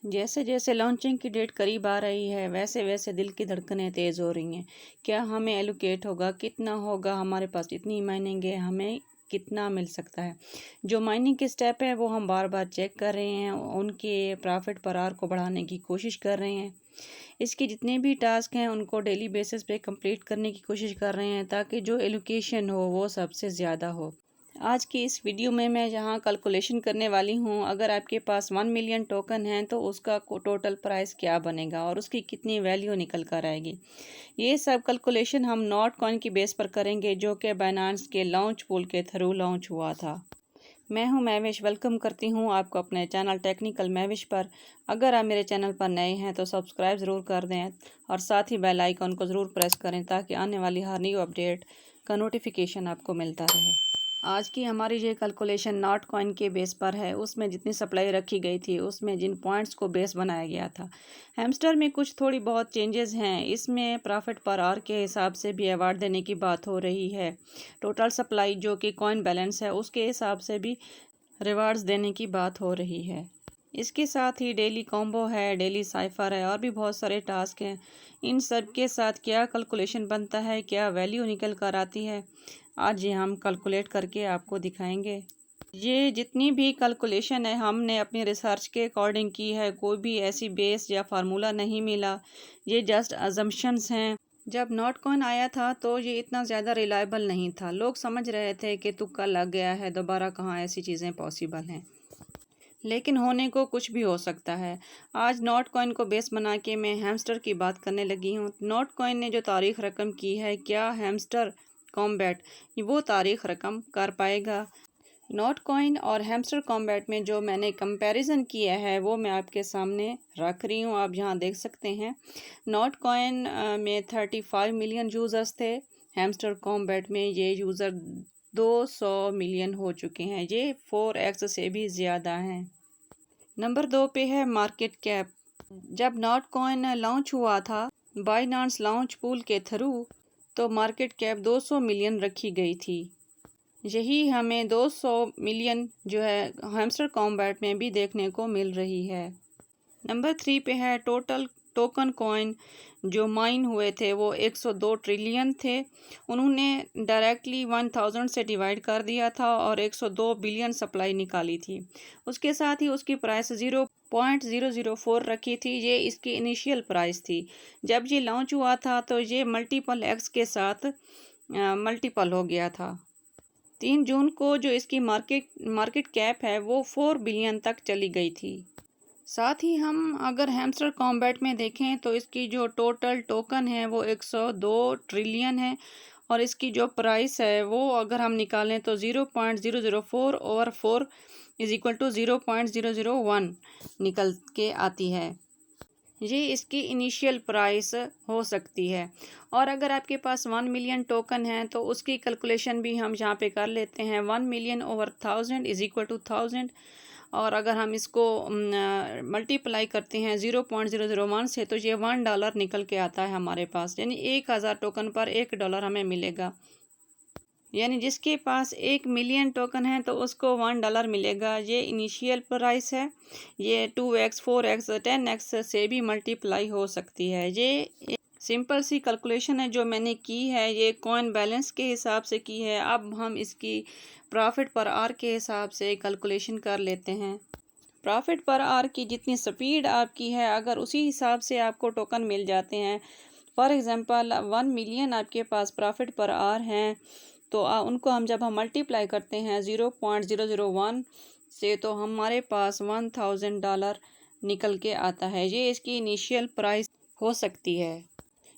जैसे जैसे लॉन्चिंग की डेट करीब आ रही है वैसे वैसे दिल की धड़कनें तेज़ हो रही हैं। क्या हमें एलोकेट होगा, कितना होगा, हमारे पास इतनी माइनिंग है, हमें कितना मिल सकता है। जो माइनिंग के स्टेप है वो हम बार बार चेक कर रहे हैं, उनके प्रॉफिट पर आवर को बढ़ाने की कोशिश कर रहे हैं। इसके जितने भी टास्क हैं उनको डेली बेसिस पे कंप्लीट करने की कोशिश कर रहे हैं ताकि जो एलोकेशन हो वो सबसे ज़्यादा हो। आज की इस वीडियो में मैं जहां कैलकुलेशन करने वाली हूं, अगर आपके पास 1 मिलियन टोकन हैं तो उसका टोटल प्राइस क्या बनेगा और उसकी कितनी वैल्यू निकल कर आएगी। ये सब कैलकुलेशन हम नॉट कॉइन की बेस पर करेंगे जो कि बाइनेंस के लॉन्च पूल के थ्रू लॉन्च हुआ था। मैं हूं महविश, वेलकम करती हूं आपको अपने चैनल टेक्निकल महविश पर। अगर आप मेरे चैनल पर नए हैं तो सब्सक्राइब ज़रूर कर दें और साथ ही बेल आइकन को ज़रूर प्रेस करें ताकि आने वाली हर न्यू अपडेट का नोटिफिकेशन आपको मिलता रहे। आज की हमारी ये कैलकुलेशन नॉट कॉइन के बेस पर है। उसमें जितनी सप्लाई रखी गई थी उसमें जिन पॉइंट्स को बेस बनाया गया था। हैमस्टर में कुछ थोड़ी बहुत चेंजेस हैं। इसमें प्रॉफिट पर आवर के हिसाब से भी अवार्ड देने की बात हो रही है। टोटल सप्लाई जो कि कॉइन बैलेंस है उसके हिसाब से भी रिवार्ड्स देने की बात हो रही है। इसके साथ ही डेली कॉम्बो है, डेली साइफर है और भी बहुत सारे टास्क हैं। इन सब के साथ क्या कैलकुलेशन बनता है, क्या वैल्यू निकल कर आती है, आज ये हम कैलकुलेट करके आपको दिखाएंगे। ये जितनी भी कैलकुलेशन है हमने अपनी रिसर्च के अकॉर्डिंग की है। कोई भी ऐसी बेस या फार्मूला नहीं मिला, ये जस्ट अजम्पशंस हैं। जब नॉट कॉइन आया था तो ये इतना ज़्यादा रिलायबल नहीं था। लोग समझ रहे थे कि तुक्का लग गया है, दोबारा कहाँ ऐसी चीज़ें पॉसिबल हैं, लेकिन होने को कुछ भी हो सकता है। आज नॉट कॉइन को बेस बना के मैं हैमस्टर की बात करने लगी हूँ। नॉट कॉइन ने जो तारीख रकम की है, क्या हैमस्टर कॉम्बैट वो तारीख रकम कर पाएगा। नॉट कॉइन और हैमस्टर कॉम्बैट में जो मैंने कंपैरिजन किया है वो मैं आपके सामने रख रही हूँ। आप यहाँ देख सकते हैं नॉट कॉइन में 35 मिलियन यूज़र्स थे। हैमस्टर कॉम्बैट में ये यूज़र 200 मिलियन हो चुके हैं। ये 4x से भी ज़्यादा हैं। नंबर 2 पे है मार्केट कैप। जब नॉट कॉइन लॉन्च हुआ था बाइनेंस लॉन्च पूल के थ्रू तो मार्केट कैप 200 मिलियन रखी गई थी। यही हमें 200 मिलियन जो है हैमस्टर कॉम्बैट में भी देखने को मिल रही है। नंबर 3 पे है टोटल टोकन कॉइन जो माइन हुए थे वो 102 ट्रिलियन थे। उन्होंने डायरेक्टली 1000 से डिवाइड कर दिया था और 102 बिलियन सप्लाई निकाली थी। उसके साथ ही उसकी प्राइस 0.004 रखी थी। ये इसकी इनिशियल प्राइस थी। जब ये लॉन्च हुआ था तो ये मल्टीपल एक्स के साथ मल्टीपल हो गया था। 3 जून को जो इसकी मार्केट कैप है वो 4 बिलियन तक चली गई थी। साथ ही हम अगर हैमस्टर कॉम्बैट में देखें तो इसकी जो टोटल टोकन है वो 102 ट्रिलियन है और इसकी जो प्राइस है वो अगर हम निकालें तो 0.004 ओवर 4 इज इक्वल टू 0.001 निकल के आती है। ये इसकी इनिशियल प्राइस हो सकती है। और अगर आपके पास 1 मिलियन टोकन है तो उसकी कैलकुलेशन भी हम यहाँ पे कर लेते हैं। 1 million over 1000 is equal to 1000 और अगर हम इसको मल्टीप्लाई करते हैं 0.001 से तो ये $1 निकल के आता है हमारे पास। यानी 1000 टोकन पर $1 हमें मिलेगा। यानी जिसके पास 1 मिलियन टोकन है तो उसको $1 मिलेगा। ये इनिशियल प्राइस है। ये 2x 4x 10x से भी मल्टीप्लाई हो सकती है। ये सिंपल सी कैलकुलेशन है जो मैंने की है। ये कॉइन बैलेंस के हिसाब से की है। अब हम इसकी प्रॉफिट पर आवर के हिसाब से कैलकुलेशन कर लेते हैं। प्रॉफिट पर आवर की जितनी स्पीड आपकी है अगर उसी हिसाब से आपको टोकन मिल जाते हैं, फॉर एग्जांपल 1 मिलियन आपके पास प्रॉफिट पर आवर हैं तो उनको हम जब हम मल्टीप्लाई करते हैं 0.001 से तो हमारे पास $1000 निकल के आता है। ये इसकी इनिशियल प्राइस हो सकती है।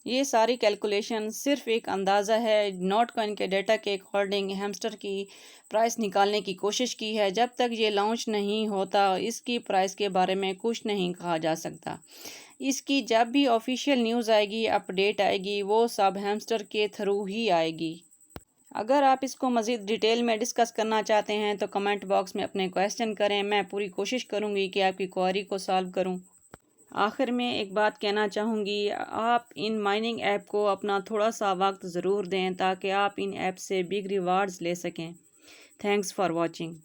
ये सारी कैलकुलेशन सिर्फ एक अंदाज़ा है। नॉट कॉइन के डेटा के अकॉर्डिंग हैमस्टर की प्राइस निकालने की कोशिश की है। जब तक ये लॉन्च नहीं होता इसकी प्राइस के बारे में कुछ नहीं कहा जा सकता। इसकी जब भी ऑफिशियल न्यूज़ आएगी, अपडेट आएगी, वो सब हैमस्टर के थ्रू ही आएगी। अगर आप इसको मज़ीद डिटेल में डिस्कस करना चाहते हैं तो कमेंट बॉक्स में अपने क्वेश्चन करें। मैं पूरी कोशिश करूँगी कि आपकी क्वेरी को सॉल्व करूँ। आखिर में एक बात कहना चाहूँगी, आप इन माइनिंग ऐप को अपना थोड़ा सा वक्त ज़रूर दें ताकि आप इन ऐप से बिग रिवार्ड्स ले सकें। Thanks for watching.